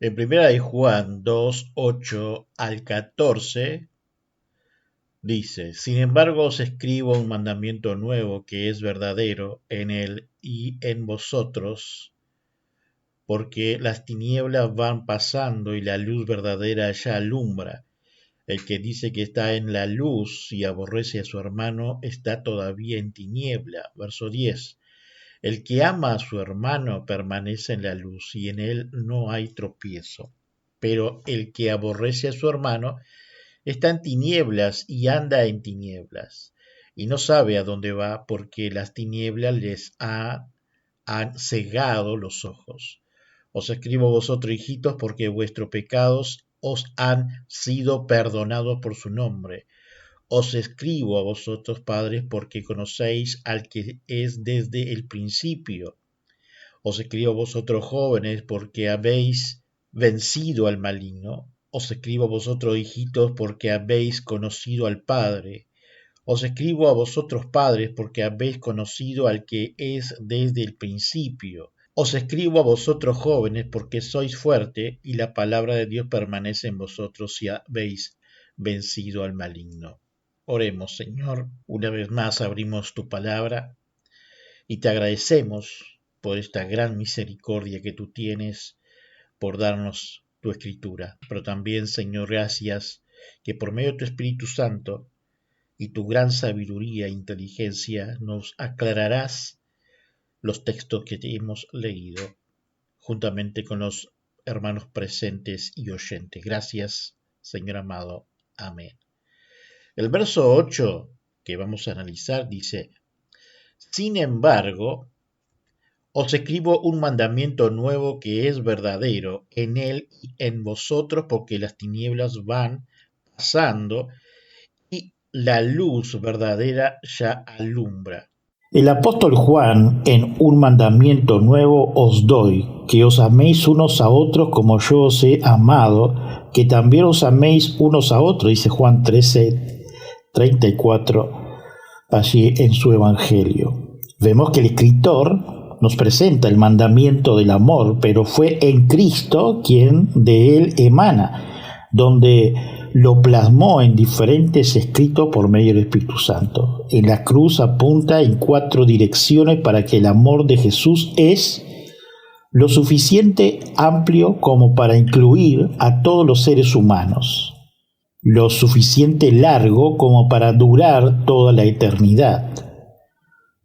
En primera de Juan 2, 8 al 14 dice: Sin embargo os escribo un mandamiento nuevo que es verdadero en él y en vosotros, porque las tinieblas van pasando y la luz verdadera ya alumbra. El que dice que está en la luz y aborrece a su hermano está todavía en tiniebla. Verso 10. El que ama a su hermano permanece en la luz y en él no hay tropiezo. Pero el que aborrece a su hermano está en tinieblas y anda en tinieblas y no sabe a dónde va porque las tinieblas han cegado los ojos. Os escribo vosotros, hijitos, porque vuestros pecados os han sido perdonados por su nombre. Os escribo a vosotros, padres, porque conocéis al que es desde el principio. Os escribo a vosotros, jóvenes, porque habéis vencido al maligno. Os escribo a vosotros, hijitos, porque habéis conocido al Padre. Os escribo a vosotros, padres, porque habéis conocido al que es desde el principio. Os escribo a vosotros, jóvenes, porque sois fuertes y la palabra de Dios permanece en vosotros y habéis vencido al maligno. Oremos, Señor. Una vez más abrimos tu palabra y te agradecemos por esta gran misericordia que tú tienes, por darnos tu escritura. Pero también, Señor, gracias que por medio de tu Espíritu Santo y tu gran sabiduría e inteligencia nos aclararás los textos que te hemos leído, juntamente con los hermanos presentes y oyentes. Gracias, Señor amado. Amén. El verso 8 que vamos a analizar dice: Sin embargo, os escribo un mandamiento nuevo que es verdadero en él y en vosotros, porque las tinieblas van pasando y la luz verdadera ya alumbra. El apóstol Juan, en un mandamiento nuevo os doy, que os améis unos a otros como yo os he amado, que también os améis unos a otros, dice Juan 13:34, allí en su evangelio. Vemos que el escritor nos presenta el mandamiento del amor, pero fue en Cristo quien de él emana, donde lo plasmó en diferentes escritos por medio del Espíritu Santo. En la cruz apunta en 4 direcciones para que el amor de Jesús es lo suficiente amplio como para incluir a todos los seres humanos, lo suficiente largo como para durar toda la eternidad,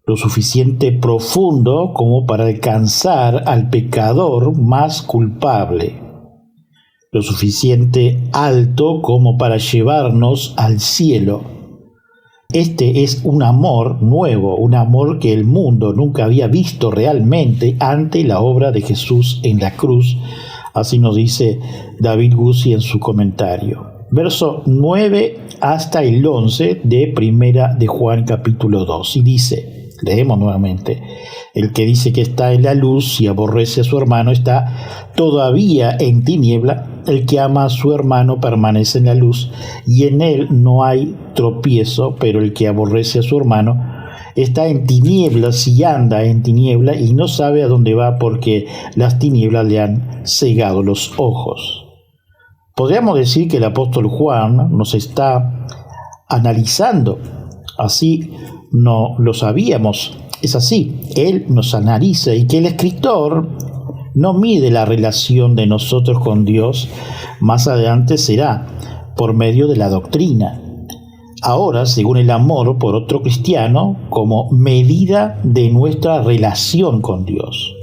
lo suficiente profundo como para alcanzar al pecador más culpable, lo suficiente alto como para llevarnos al cielo. Este es un amor nuevo, un amor que el mundo nunca había visto realmente ante la obra de Jesús en la cruz. Así nos dice David Guzzi en su comentario. Verso 9 hasta el 11 de Primera de Juan capítulo 2. Y dice, leemos nuevamente: el que dice que está en la luz y aborrece a su hermano está todavía en tiniebla. El que ama a su hermano permanece en la luz y en él no hay tropiezo, pero el que aborrece a su hermano está en tinieblas y anda en tiniebla y no sabe a dónde va porque las tinieblas le han cegado los ojos. Podríamos decir que el apóstol Juan nos está analizando, así no lo sabíamos, es así, él nos analiza, y que el escritor no mide la relación de nosotros con Dios, más adelante será por medio de la doctrina. Ahora, según el amor por otro cristiano, como medida de nuestra relación con Dios.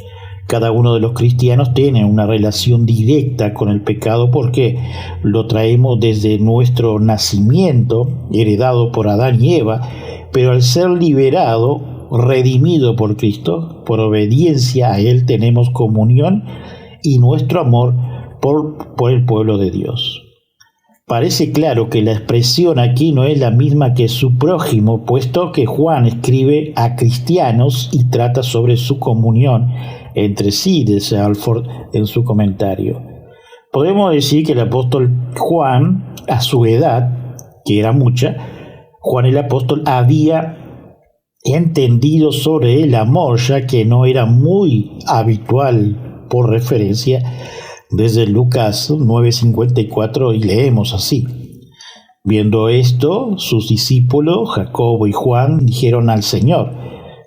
Cada uno de los cristianos tiene una relación directa con el pecado porque lo traemos desde nuestro nacimiento, heredado por Adán y Eva, pero al ser liberado, redimido por Cristo, por obediencia a Él tenemos comunión y nuestro amor por el pueblo de Dios. Parece claro que la expresión aquí no es la misma que su prójimo, puesto que Juan escribe a cristianos y trata sobre su comunión entre sí, dice Alford en su comentario. Podemos decir que el apóstol Juan, a su edad, que era mucha, Juan el apóstol había entendido sobre el amor, ya que no era muy habitual, por referencia, desde Lucas 9:54 y leemos así. Viendo esto, sus discípulos, Jacobo y Juan, dijeron al Señor: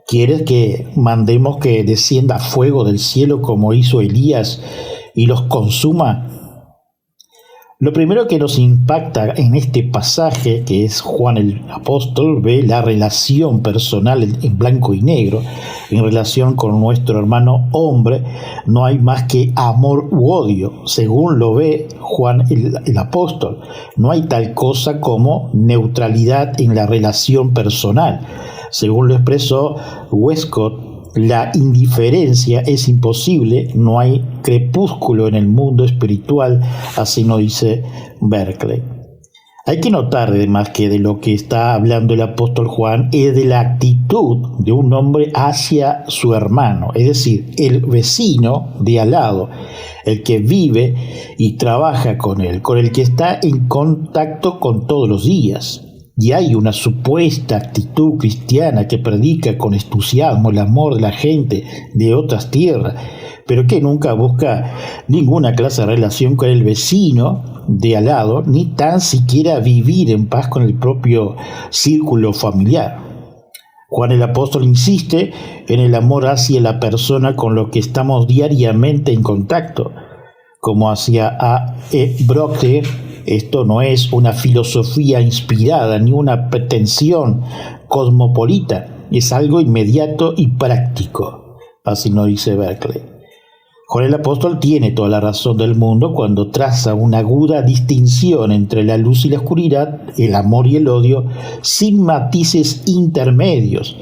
¿Quieres que mandemos que descienda fuego del cielo como hizo Elías y los consuma? Lo primero que nos impacta en este pasaje, que es Juan el apóstol, ve la relación personal en blanco y negro. En relación con nuestro hermano hombre, no hay más que amor u odio, según lo ve Juan el apóstol. No hay tal cosa como neutralidad en la relación personal. Según lo expresó Westcott, la indiferencia es imposible, no hay crepúsculo en el mundo espiritual, así nos dice Berkeley. Hay que notar además que de lo que está hablando el apóstol Juan es de la actitud de un hombre hacia su hermano, es decir, el vecino de al lado, el que vive y trabaja con él, con el que está en contacto con todos los días. Y hay una supuesta actitud cristiana que predica con entusiasmo el amor de la gente de otras tierras, pero que nunca busca ninguna clase de relación con el vecino de al lado, ni tan siquiera vivir en paz con el propio círculo familiar. Juan el apóstol insiste en el amor hacia la persona con la que estamos diariamente en contacto, como hacía A. E. Brockter. Esto no es una filosofía inspirada ni una pretensión cosmopolita, es algo inmediato y práctico, así nos dice Berkeley. Juan el apóstol tiene toda la razón del mundo cuando traza una aguda distinción entre la luz y la oscuridad, el amor y el odio, sin matices intermedios.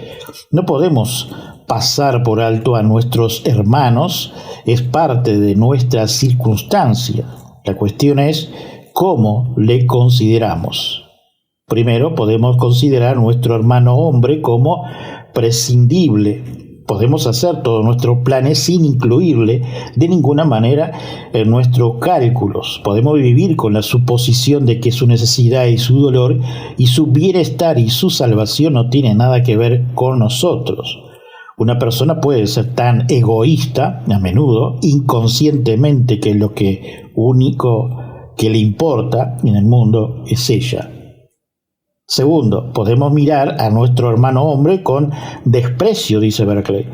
No podemos pasar por alto a nuestros hermanos, es parte de nuestra circunstancia. La cuestión es ¿cómo le consideramos? Primero, podemos considerar a nuestro hermano hombre como prescindible. Podemos hacer todos nuestros planes sin incluirle de ninguna manera en nuestros cálculos. Podemos vivir con la suposición de que su necesidad y su dolor y su bienestar y su salvación no tienen nada que ver con nosotros. Una persona puede ser tan egoísta, a menudo, inconscientemente, que lo único que le importa en el mundo es ella. Segundo, podemos mirar a nuestro hermano hombre con desprecio, dice Berkeley.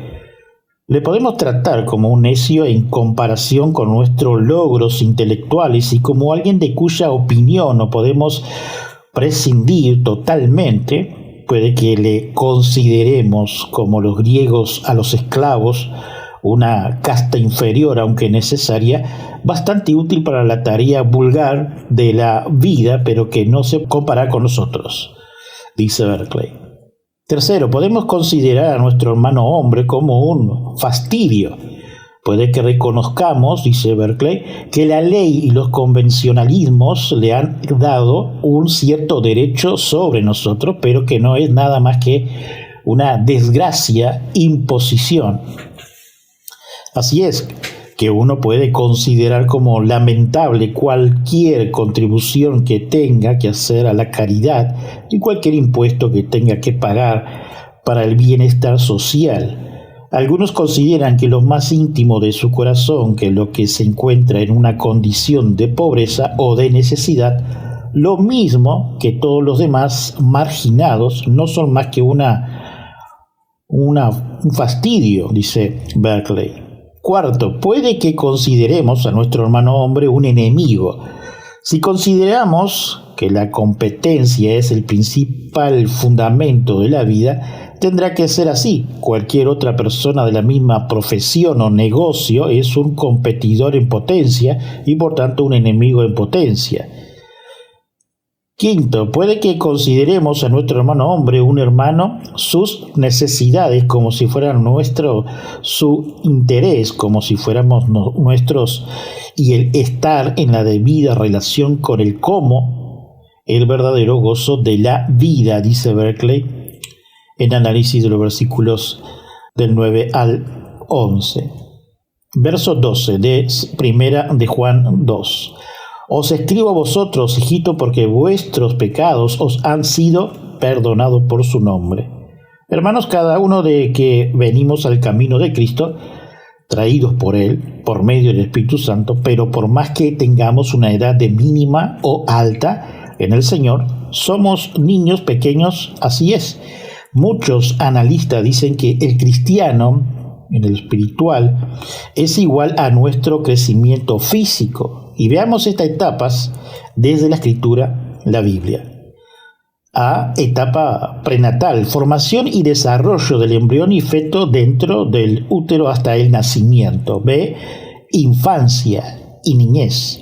Le podemos tratar como un necio en comparación con nuestros logros intelectuales y como alguien de cuya opinión no podemos prescindir totalmente. Puede que le consideremos, como los griegos a los esclavos, una casta inferior, aunque necesaria, bastante útil para la tarea vulgar de la vida, pero que no se compara con nosotros, dice Berkeley. Tercero, podemos considerar a nuestro hermano hombre como un fastidio. Puede que reconozcamos, dice Berkeley, que la ley y los convencionalismos le han dado un cierto derecho sobre nosotros, pero que no es nada más que una desgracia, imposición. Así es que uno puede considerar como lamentable cualquier contribución que tenga que hacer a la caridad y cualquier impuesto que tenga que pagar para el bienestar social. Algunos consideran que lo más íntimo de su corazón, que lo que se encuentra en una condición de pobreza o de necesidad, lo mismo que todos los demás marginados, no son más que un fastidio, dice Berkeley. Cuarto, puede que consideremos a nuestro hermano hombre un enemigo. Si consideramos que la competencia es el principal fundamento de la vida, tendrá que ser así. Cualquier otra persona de la misma profesión o negocio es un competidor en potencia y por tanto un enemigo en potencia. Quinto, puede que consideremos a nuestro hermano hombre un hermano, sus necesidades como si fueran su interés como si fuéramos nuestros, y el estar en la debida relación con el cómo, el verdadero gozo de la vida, dice Berkeley, en análisis de los versículos del 9 al 11. Verso 12 de primera de Juan 2. Os escribo a vosotros, hijito, porque vuestros pecados os han sido perdonados por su nombre. Hermanos, cada uno de que venimos al camino de Cristo, traídos por Él, por medio del Espíritu Santo, pero por más que tengamos una edad de mínima o alta en el Señor, somos niños pequeños, así es. Muchos analistas dicen que el cristiano, en el espiritual, es igual a nuestro crecimiento físico. Y veamos estas etapas desde la Escritura, la Biblia. A, etapa prenatal, formación y desarrollo del embrión y feto dentro del útero hasta el nacimiento. B, infancia y niñez,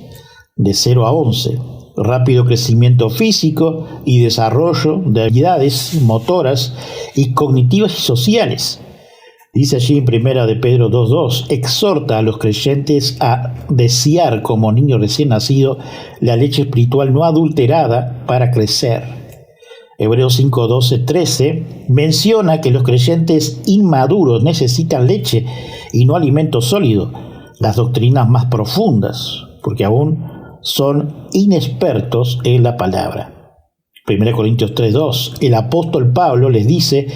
de 0 a 11. Rápido crecimiento físico y desarrollo de habilidades motoras y cognitivas y sociales. Dice allí en 1 de Pedro 2:2, exhorta a los creyentes a desear como niño recién nacido la leche espiritual no adulterada para crecer. Hebreos 5:12-13 menciona que los creyentes inmaduros necesitan leche y no alimento sólido, las doctrinas más profundas, porque aún son inexpertos en la palabra. 1 Corintios 3:2, el apóstol Pablo les dice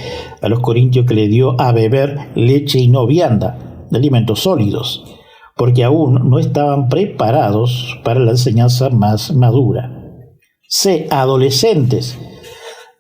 a los corintios que le dio a beber leche y no vianda, de alimentos sólidos, porque aún no estaban preparados para la enseñanza más madura. C, adolescentes,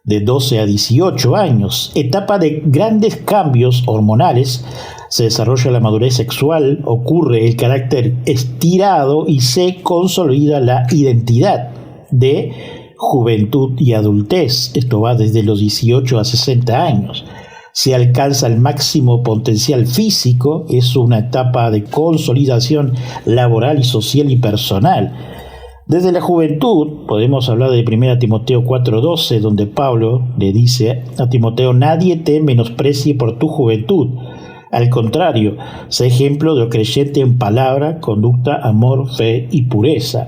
de 12 a 18 años, etapa de grandes cambios hormonales, se desarrolla la madurez sexual, ocurre el carácter estirado y se consolida la identidad de juventud y adultez. Esto va desde los 18 a 60 años. Se alcanza el máximo potencial físico, es una etapa de consolidación laboral y social y personal. Desde la juventud podemos hablar de 1 Timoteo 4:12, donde Pablo le dice a Timoteo: nadie te menosprecie por tu juventud. Al contrario, sé ejemplo de lo creyente en palabra, conducta, amor, fe y pureza.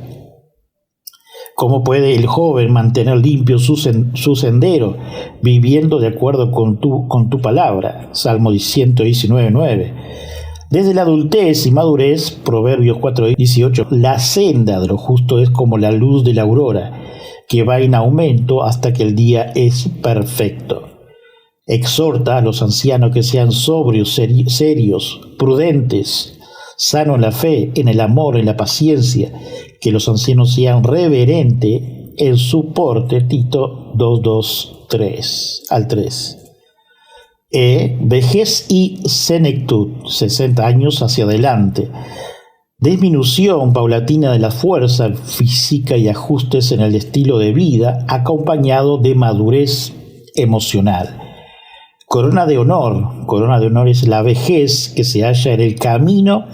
¿Cómo puede el joven mantener limpio su sendero, viviendo de acuerdo con tu palabra? Salmo 119:9. Desde la adultez y madurez, Proverbios 4:18, la senda de lo justo es como la luz de la aurora, que va en aumento hasta que el día es perfecto. Exhorta a los ancianos que sean sobrios, serios, prudentes, sanos en la fe, en el amor, en la paciencia, que los ancianos sean reverentes en su porte. Tito 2:3. Vejez y senectud, 60 años hacia adelante. Disminución paulatina de la fuerza física y ajustes en el estilo de vida, acompañado de madurez emocional. Corona de honor es la vejez que se halla en el camino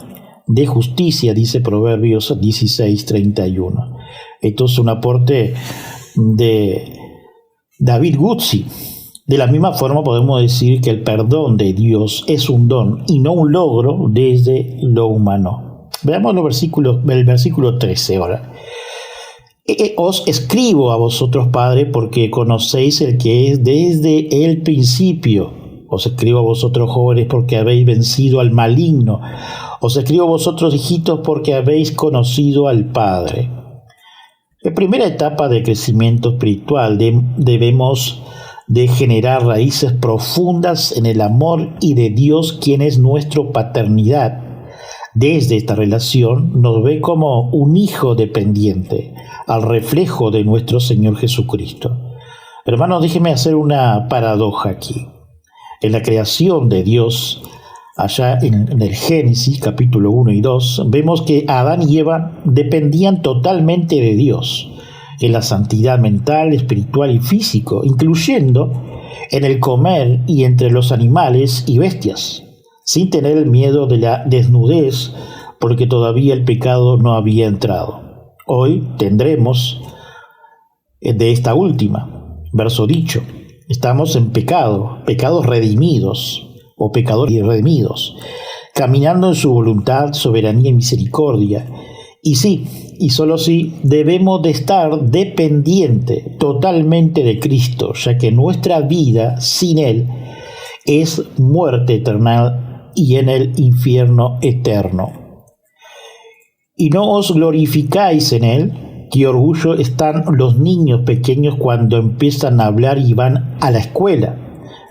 de justicia, dice Proverbios 16:31. Esto es un aporte de David Guzzi. De la misma forma podemos decir que el perdón de Dios es un don y no un logro desde lo humano. Veamos el versículo 13 ahora. Os escribo a vosotros, Padre, porque conocéis el que es desde el principio. Os escribo a vosotros, jóvenes, porque habéis vencido al maligno. Os escribo a vosotros, hijitos, porque habéis conocido al Padre. En primera etapa de crecimiento espiritual debemos de generar raíces profundas en el amor y de Dios, quien es nuestra paternidad. Desde esta relación nos ve como un hijo dependiente, al reflejo de nuestro Señor Jesucristo. Hermanos, déjenme hacer una paradoja aquí. En la creación de Dios, allá en el Génesis, capítulo 1 y 2, vemos que Adán y Eva dependían totalmente de Dios, en la santidad mental, espiritual y físico, incluyendo en el comer y entre los animales y bestias, sin tener el miedo de la desnudez, porque todavía el pecado no había entrado. Hoy tendremos de esta última, verso dicho, estamos en pecado, pecados redimidos o pecadores redimidos, caminando en su voluntad, soberanía y misericordia. Y sí, y solo sí, debemos de estar dependiente totalmente de Cristo, ya que nuestra vida sin Él es muerte eterna y en el infierno eterno. Y no os glorificáis en Él. Qué orgullo están los niños pequeños cuando empiezan a hablar y van a la escuela.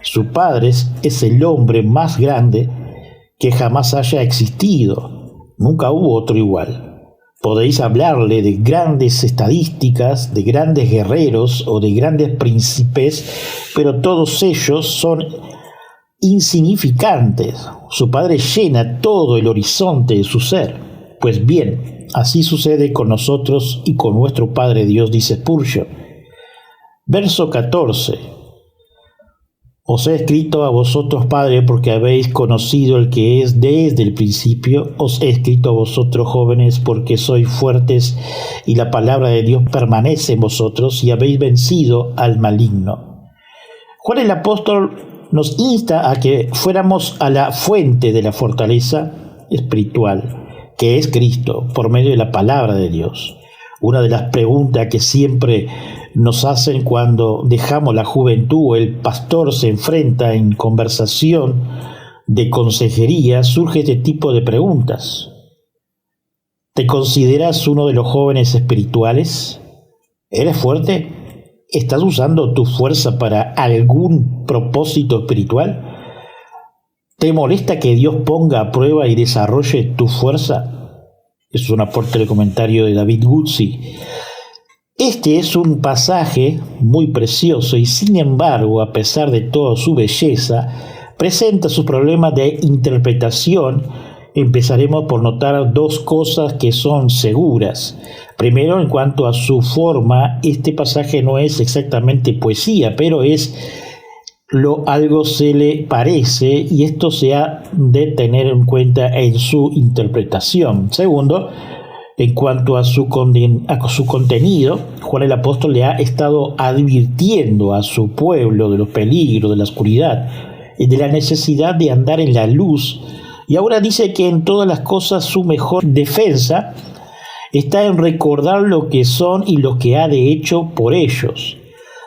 Su padre es el hombre más grande que jamás haya existido. Nunca hubo otro igual. Podéis hablarle de grandes estadísticas, de grandes guerreros o de grandes príncipes, pero todos ellos son insignificantes. Su Padre llena todo el horizonte de su ser. Pues bien, así sucede con nosotros y con nuestro Padre Dios, dice Spurgeon. Verso 14. Os he escrito a vosotros, Padre, porque habéis conocido el que es desde el principio. Os he escrito a vosotros, jóvenes, porque sois fuertes y la palabra de Dios permanece en vosotros y habéis vencido al maligno. Juan el apóstol nos insta a que fuéramos a la fuente de la fortaleza espiritual, que es Cristo, por medio de la palabra de Dios. Una de las preguntas que siempre nos hacen cuando dejamos la juventud o el pastor se enfrenta en conversación de consejería, surge este tipo de preguntas. ¿Te consideras uno de los jóvenes espirituales? ¿Eres fuerte? ¿Estás usando tu fuerza para algún propósito espiritual? ¿Te molesta que Dios ponga a prueba y desarrolle tu fuerza? Es un aporte de comentario de David Guzzi. Este es un pasaje muy precioso y sin embargo, a pesar de toda su belleza, presenta sus problemas de interpretación. Empezaremos por notar dos cosas que son seguras. Primero, en cuanto a su forma, este pasaje no es exactamente poesía, pero es algo se le parece, y esto se ha de tener en cuenta en su interpretación. Segundo, en cuanto a su contenido, Juan el apóstol le ha estado advirtiendo a su pueblo de los peligros, de la oscuridad y de la necesidad de andar en la luz, y ahora dice que en todas las cosas su mejor defensa está en recordar lo que son y lo que ha de hecho por ellos.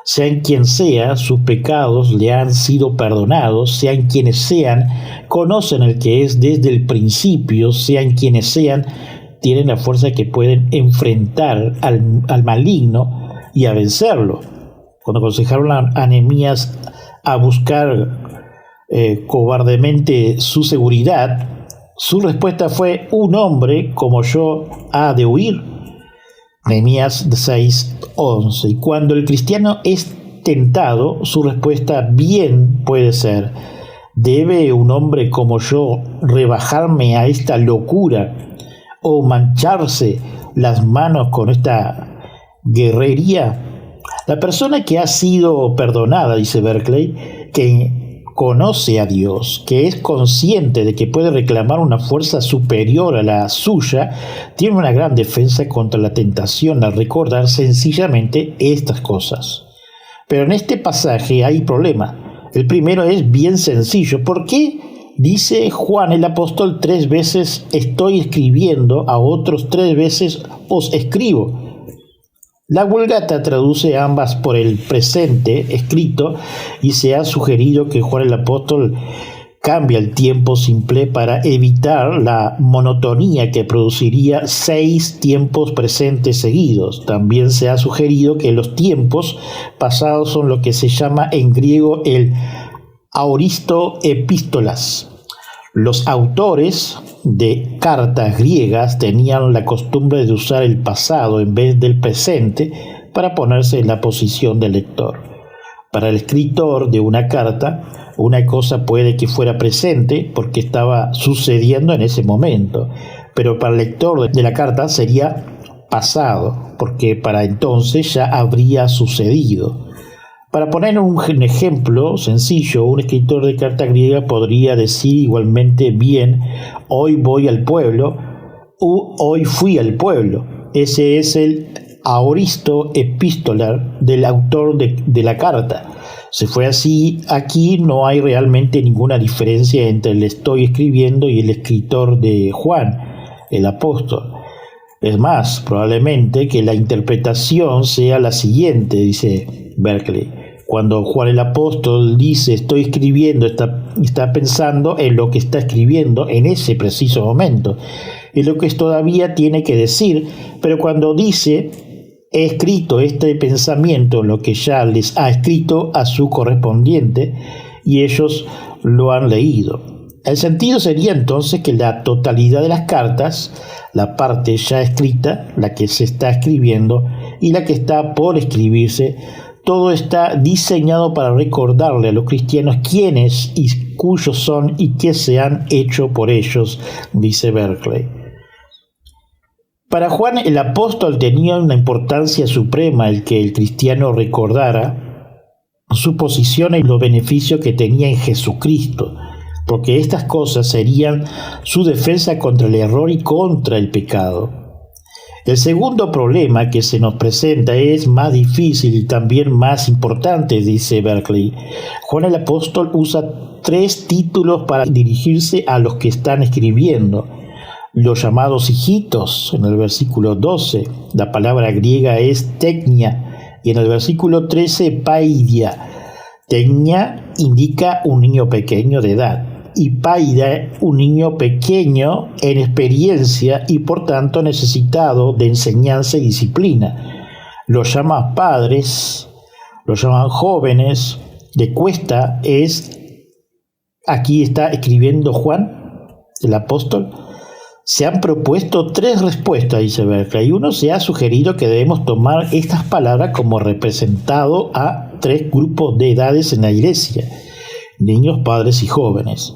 Sean quien sea, sus pecados le han sido perdonados, sean quienes sean, conocen el que es desde el principio, sean quienes sean, tienen la fuerza que pueden enfrentar al maligno y a vencerlo. Cuando aconsejaron a Nehemías a buscar cobardemente su seguridad, su respuesta fue: un hombre como yo ha de huir. Nehemías 6:11. Y cuando el cristiano es tentado, su respuesta bien puede ser: ¿debe un hombre como yo rebajarme a esta locura o mancharse las manos con esta guerrería? La persona que ha sido perdonada, dice Berkeley, que conoce a Dios, que es consciente de que puede reclamar una fuerza superior a la suya, tiene una gran defensa contra la tentación al recordar sencillamente estas cosas. Pero en este pasaje hay problema. El primero es bien sencillo. ¿Por qué dice Juan el apóstol 3 veces estoy escribiendo, a otros 3 veces os escribo? La Vulgata traduce ambas por el presente escrito y se ha sugerido que Juan el apóstol cambia el tiempo simple para evitar la monotonía que produciría 6 tiempos presentes seguidos. También se ha sugerido que los tiempos pasados son lo que se llama en griego el aoristo epístolas. Los autores de cartas griegas tenían la costumbre de usar el pasado en vez del presente para ponerse en la posición del lector. Para el escritor de una carta, una cosa puede que fuera presente porque estaba sucediendo en ese momento, pero para el lector de la carta sería pasado porque para entonces ya habría sucedido. Para poner un ejemplo sencillo, un escritor de carta griega podría decir igualmente bien: hoy voy al pueblo o hoy fui al pueblo. Ese es el aoristo epistolar del autor de la carta. Si fue así, aquí no hay realmente ninguna diferencia entre el estoy escribiendo y el escritor de Juan, el apóstol. Es más, probablemente que la interpretación sea la siguiente, dice Berkeley. Cuando Juan el apóstol dice estoy escribiendo, está pensando en lo que está escribiendo en ese preciso momento, en lo que todavía tiene que decir, pero cuando dice he escrito este pensamiento, lo que ya les ha escrito a su correspondiente y ellos lo han leído. El sentido sería entonces que la totalidad de las cartas, la parte ya escrita, la que se está escribiendo y la que está por escribirse, todo está diseñado para recordarle a los cristianos quiénes y cuyos son y qué se han hecho por ellos, dice Berkeley. Para Juan el apóstol tenía una importancia suprema el que el cristiano recordara su posición y los beneficios que tenía en Jesucristo, porque estas cosas serían su defensa contra el error y contra el pecado. El segundo problema que se nos presenta es más difícil y también más importante, dice Berkeley. Juan el apóstol usa 3 títulos para dirigirse a los que están escribiendo. Los llamados hijitos, en el versículo 12, la palabra griega es teknia, y en el versículo 13, paidia. Teknia indica un niño pequeño de edad, y paida un niño pequeño en experiencia y por tanto necesitado de enseñanza y disciplina. Los llaman padres, los llaman jóvenes, de cuesta es, aquí está escribiendo Juan, el apóstol. Se han propuesto 3 respuestas, dice Berkeley, y uno se ha sugerido que debemos tomar estas palabras como representado a 3 grupos de edades en la iglesia: niños, padres y jóvenes.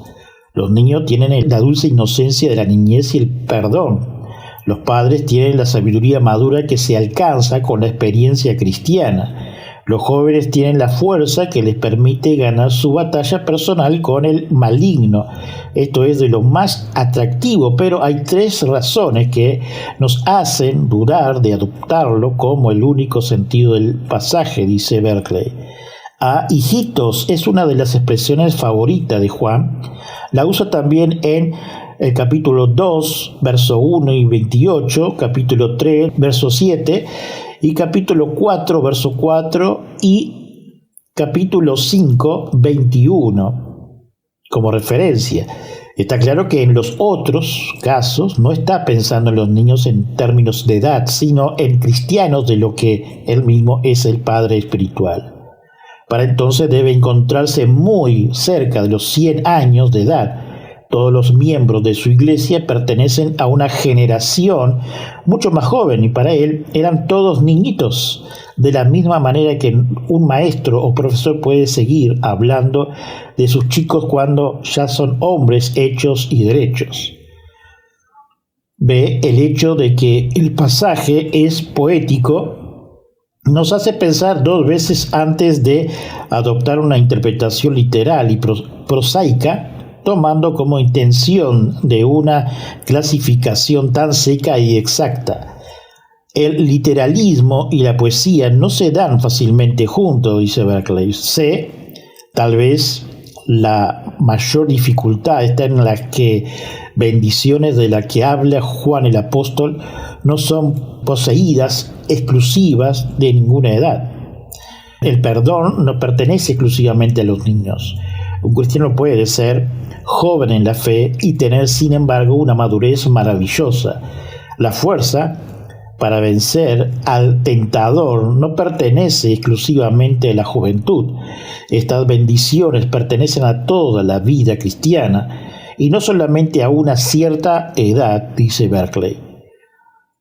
Los niños tienen la dulce inocencia de la niñez y el perdón. Los padres tienen la sabiduría madura que se alcanza con la experiencia cristiana. Los jóvenes tienen la fuerza que les permite ganar su batalla personal con el maligno. Esto es de lo más atractivo, pero hay 3 razones que nos hacen dudar de adoptarlo como el único sentido del pasaje, dice Berkeley. Hijitos es una de las expresiones favoritas de Juan. La usa también en el capítulo 2, verso 1 y 28, capítulo 3, verso 7, y capítulo 4, verso 4, y capítulo 5, 21, como referencia. Está claro que en los otros casos no está pensando en los niños en términos de edad, sino en cristianos de lo que él mismo es el Padre espiritual. Para entonces debe encontrarse muy cerca de los 100 años de edad. Todos los miembros de su iglesia pertenecen a una generación mucho más joven y para él eran todos niñitos, de la misma manera que un maestro o profesor puede seguir hablando de sus chicos cuando ya son hombres hechos y derechos. El hecho de que el pasaje es poético nos hace pensar 2 veces antes de adoptar una interpretación literal y prosaica, tomando como intención de una clasificación tan seca y exacta. El literalismo y la poesía no se dan fácilmente juntos, dice Berkeley. Tal vez la mayor dificultad está en la que bendiciones de las que habla Juan el apóstol no son poseídas exclusivas de ninguna edad. El perdón no pertenece exclusivamente a los niños. Un cristiano puede ser joven en la fe y tener, sin embargo, una madurez maravillosa. La fuerza para vencer al tentador no pertenece exclusivamente a la juventud. Estas bendiciones pertenecen a toda la vida cristiana y no solamente a una cierta edad, dice Berkeley.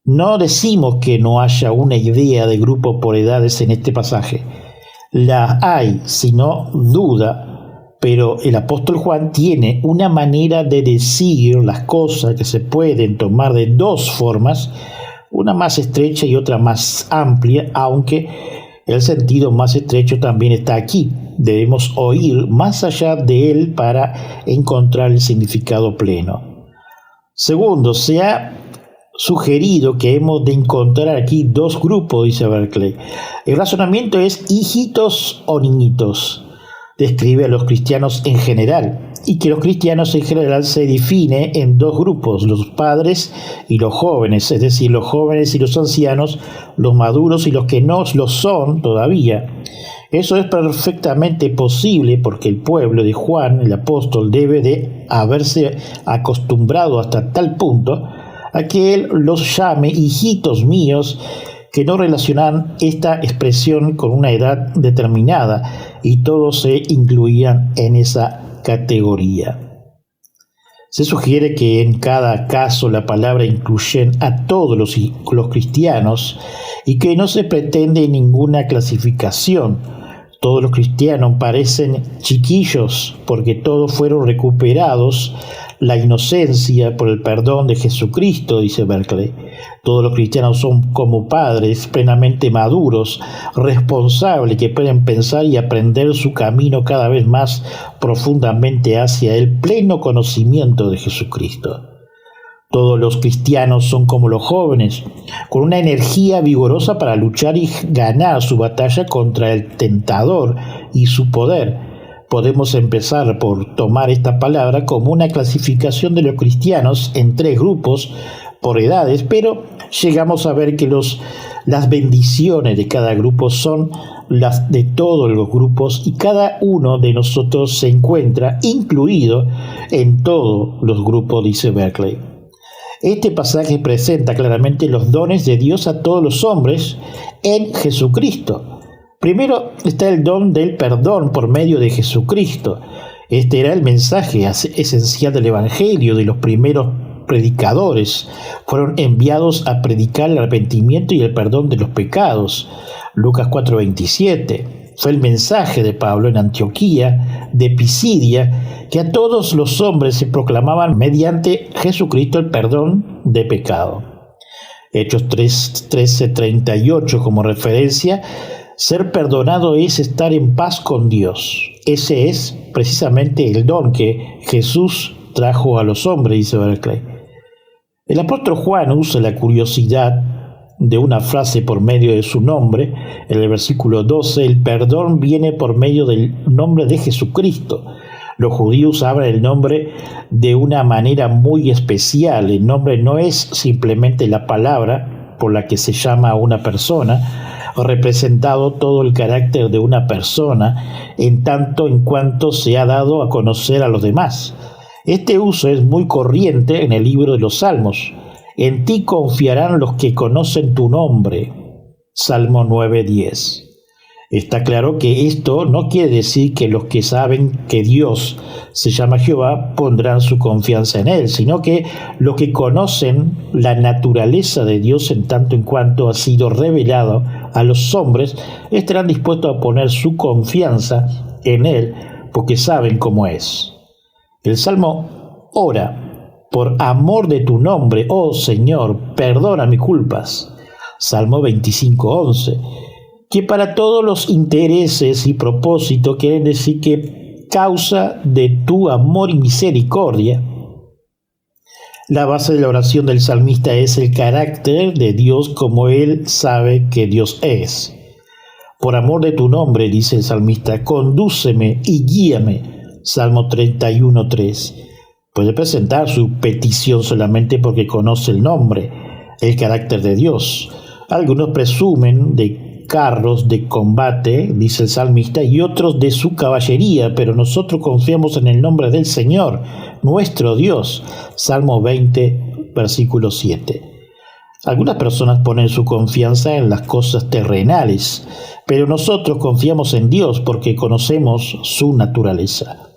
No decimos que no haya una idea de grupo por edades en este pasaje. La hay, sino duda. Pero el apóstol Juan tiene una manera de decir las cosas que se pueden tomar de 2 formas, una más estrecha y otra más amplia, aunque el sentido más estrecho también está aquí. Debemos oír más allá de él para encontrar el significado pleno. Segundo, se ha sugerido que hemos de encontrar aquí 2 grupos, dice Berkeley. El razonamiento es hijitos o niñitos. Describe a los cristianos en general, y que los cristianos en general se define en 2 grupos, los padres y los jóvenes, es decir, los jóvenes y los ancianos, los maduros y los que no lo son todavía. Eso es perfectamente posible porque el pueblo de Juan, el apóstol, debe de haberse acostumbrado hasta tal punto a que él los llame hijitos míos, que no relacionan esta expresión con una edad determinada y todos se incluían en esa categoría. Se sugiere que en cada caso la palabra incluye a todos los cristianos y que no se pretende ninguna clasificación. Todos los cristianos parecen chiquillos porque todos fueron recuperados la inocencia por el perdón de Jesucristo, dice Berkeley. Todos los cristianos son como padres plenamente maduros, responsables, que pueden pensar y aprender su camino cada vez más profundamente hacia el pleno conocimiento de Jesucristo. Todos los cristianos son como los jóvenes, con una energía vigorosa para luchar y ganar su batalla contra el tentador y su poder. Podemos empezar por tomar esta palabra como una clasificación de los cristianos en 3 grupos por edades, pero llegamos a ver que las bendiciones de cada grupo son las de todos los grupos y cada uno de nosotros se encuentra incluido en todos los grupos, dice Berkeley. Este pasaje presenta claramente los dones de Dios a todos los hombres en Jesucristo. Primero está el don del perdón por medio de Jesucristo. Este era el mensaje esencial del Evangelio. De los primeros predicadores fueron enviados a predicar el arrepentimiento y el perdón de los pecados. Lucas 4:27 fue el mensaje de Pablo en Antioquía de Pisidia, que a todos los hombres se proclamaban mediante Jesucristo el perdón de pecado. Hechos 13:38 como referencia. Ser perdonado es estar en paz con Dios. Ese es precisamente el don que Jesús trajo a los hombres, dice Berkeley. El apóstol Juan usa la curiosidad de una frase por medio de su nombre. En el versículo 12, el perdón viene por medio del nombre de Jesucristo. Los judíos hablan el nombre de una manera muy especial. El nombre no es simplemente la palabra por la que se llama a una persona, representado todo el carácter de una persona, en tanto en cuanto se ha dado a conocer a los demás. Este uso es muy corriente en el libro de los Salmos. En ti confiarán los que conocen tu nombre. Salmo 9:10. Está claro que esto no quiere decir que los que saben que Dios se llama Jehová pondrán su confianza en Él, sino que los que conocen la naturaleza de Dios en tanto en cuanto ha sido revelado a los hombres, estarán dispuestos a poner su confianza en Él porque saben cómo es. El Salmo ora: por amor de tu nombre, oh Señor, perdona mis culpas. Salmo 25:11. Que para todos los intereses y propósitos quieren decir que causa de tu amor y misericordia. La base de la oración del salmista es el carácter de Dios como él sabe que Dios es. Por amor de tu nombre, dice el salmista, condúceme y guíame. Salmo 31:3. Puede presentar su petición solamente porque conoce el nombre, el carácter de Dios. Algunos presumen de carros de combate, dice el salmista, y otros de su caballería, pero nosotros confiamos en el nombre del Señor, nuestro Dios. Salmo 20, versículo 7. Algunas personas ponen su confianza en las cosas terrenales, pero nosotros confiamos en Dios porque conocemos su naturaleza.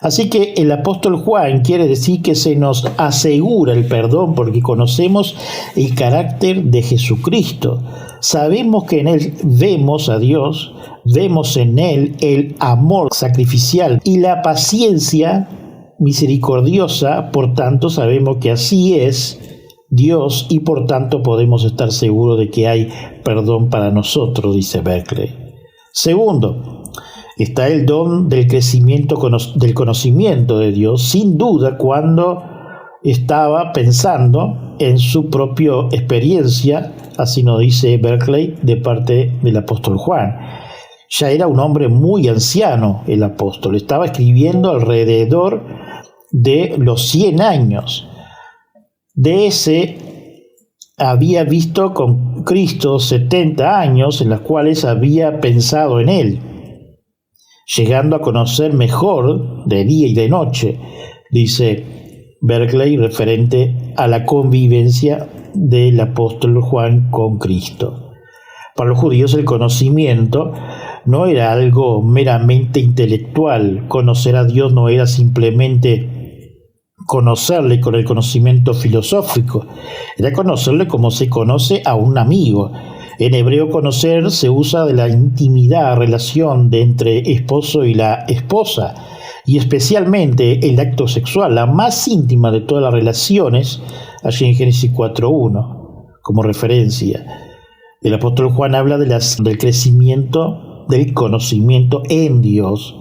Así que el apóstol Juan quiere decir que se nos asegura el perdón porque conocemos el carácter de Jesucristo. Sabemos que en Él vemos a Dios, vemos en Él el amor sacrificial y la paciencia misericordiosa, por tanto sabemos que así es Dios y por tanto podemos estar seguros de que hay perdón para nosotros, dice Berkeley. Segundo, está el don del crecimiento del conocimiento de Dios, sin duda cuando estaba pensando en su propia experiencia, así nos dice Berkeley de parte del apóstol Juan. Ya era un hombre muy anciano el apóstol, estaba escribiendo alrededor de los 100 años. De ese había visto con Cristo 70 años en los cuales había pensado en Él, llegando a conocer mejor de día y de noche, dice Berkeley referente a la convivencia del apóstol Juan con Cristo. Para los judíos el conocimiento no era algo meramente intelectual. Conocer a Dios no era simplemente conocerle con el conocimiento filosófico, era conocerle como se conoce a un amigo. En hebreo conocer se usa de la intimidad, relación de entre esposo y la esposa, y especialmente el acto sexual, la más íntima de todas las relaciones, allí en Génesis 4.1, como referencia. El apóstol Juan habla del crecimiento del conocimiento en Dios.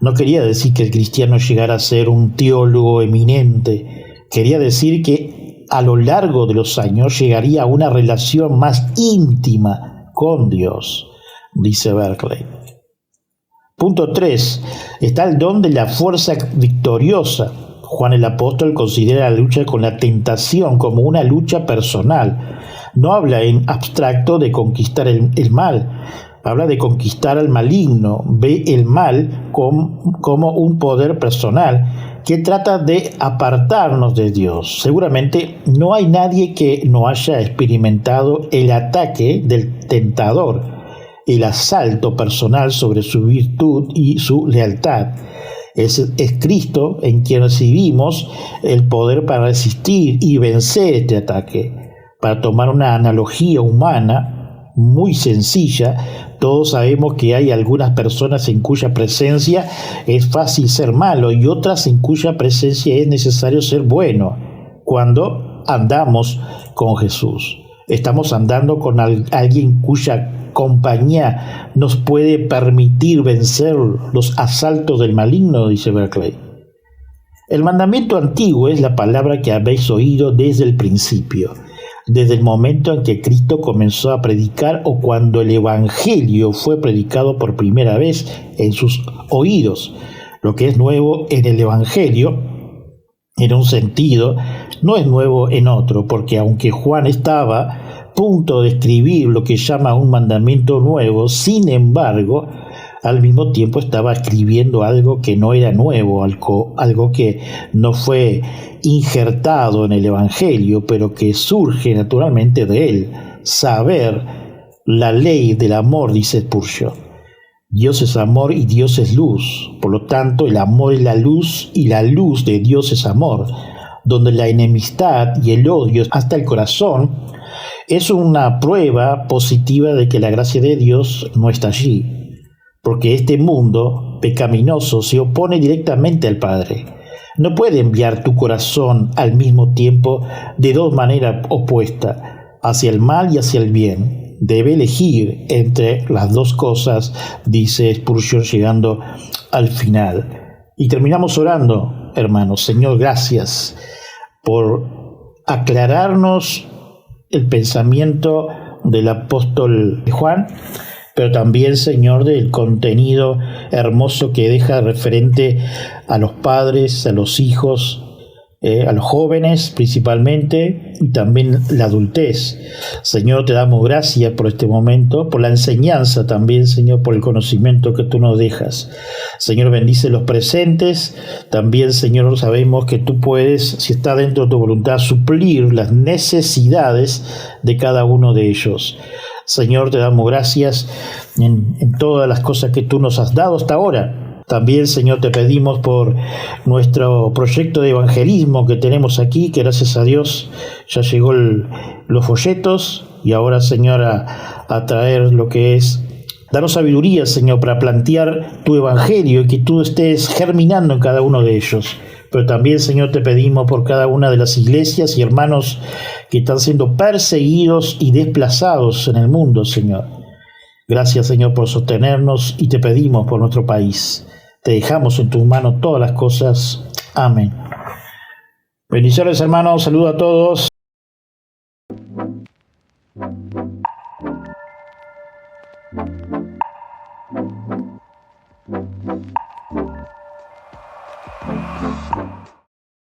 No quería decir que el cristiano llegara a ser un teólogo eminente, quería decir que a lo largo de los años llegaría a una relación más íntima con Dios, dice Berkeley. Punto 3. Está el don de la fuerza victoriosa. Juan el apóstol considera la lucha con la tentación como una lucha personal. No habla en abstracto de conquistar el mal. Habla de conquistar al maligno, ve el mal como un poder personal que trata de apartarnos de Dios. Seguramente no hay nadie que no haya experimentado el ataque del tentador, el asalto personal sobre su virtud y su lealtad. Es Cristo en quien recibimos el poder para resistir y vencer este ataque. Para tomar una analogía humana muy sencilla, todos sabemos que hay algunas personas en cuya presencia es fácil ser malo y otras en cuya presencia es necesario ser bueno. Cuando andamos con Jesús, estamos andando con alguien cuya compañía nos puede permitir vencer los asaltos del maligno, dice Berkeley. El mandamiento antiguo es la palabra que habéis oído desde el principio, desde el momento en que Cristo comenzó a predicar o cuando el Evangelio fue predicado por primera vez en sus oídos. Lo que es nuevo en el Evangelio, en un sentido, no es nuevo en otro, porque aunque Juan estaba a punto de escribir lo que llama un mandamiento nuevo, sin embargo, al mismo tiempo estaba escribiendo algo que no era nuevo, algo que no fue injertado en el Evangelio, pero que surge naturalmente de él. Saber la ley del amor, dice Spurgeon. Dios es amor y Dios es luz. Por lo tanto, el amor es la luz y la luz de Dios es amor. Donde la enemistad y el odio hasta el corazón es una prueba positiva de que la gracia de Dios no está allí. Porque este mundo pecaminoso se opone directamente al Padre. No puede enviar tu corazón al mismo tiempo de dos maneras opuestas, hacia el mal y hacia el bien. Debe elegir entre las dos cosas, dice Spurgeon llegando al final. Y terminamos orando, hermanos. Señor, gracias por aclararnos el pensamiento del apóstol Juan, pero también, Señor, del contenido hermoso que deja referente a los padres, a los hijos, a los jóvenes principalmente, y también la adultez. Señor, te damos gracias por este momento, por la enseñanza también, Señor, por el conocimiento que tú nos dejas. Señor, bendice los presentes. También, Señor, sabemos que tú puedes, si está dentro de tu voluntad, suplir las necesidades de cada uno de ellos. Señor, te damos gracias en todas las cosas que tú nos has dado hasta ahora. También, Señor, te pedimos por nuestro proyecto de evangelismo que tenemos aquí, que gracias a Dios ya llegó los folletos, y ahora, Señor, a traer lo que es. Danos sabiduría, Señor, para plantear tu evangelio y que tú estés germinando en cada uno de ellos. Pero también, Señor, te pedimos por cada una de las iglesias y hermanos que están siendo perseguidos y desplazados en el mundo, Señor. Gracias, Señor, por sostenernos, y te pedimos por nuestro país. Te dejamos en tus manos todas las cosas. Amén. Bendiciones, hermanos. Saludos a todos.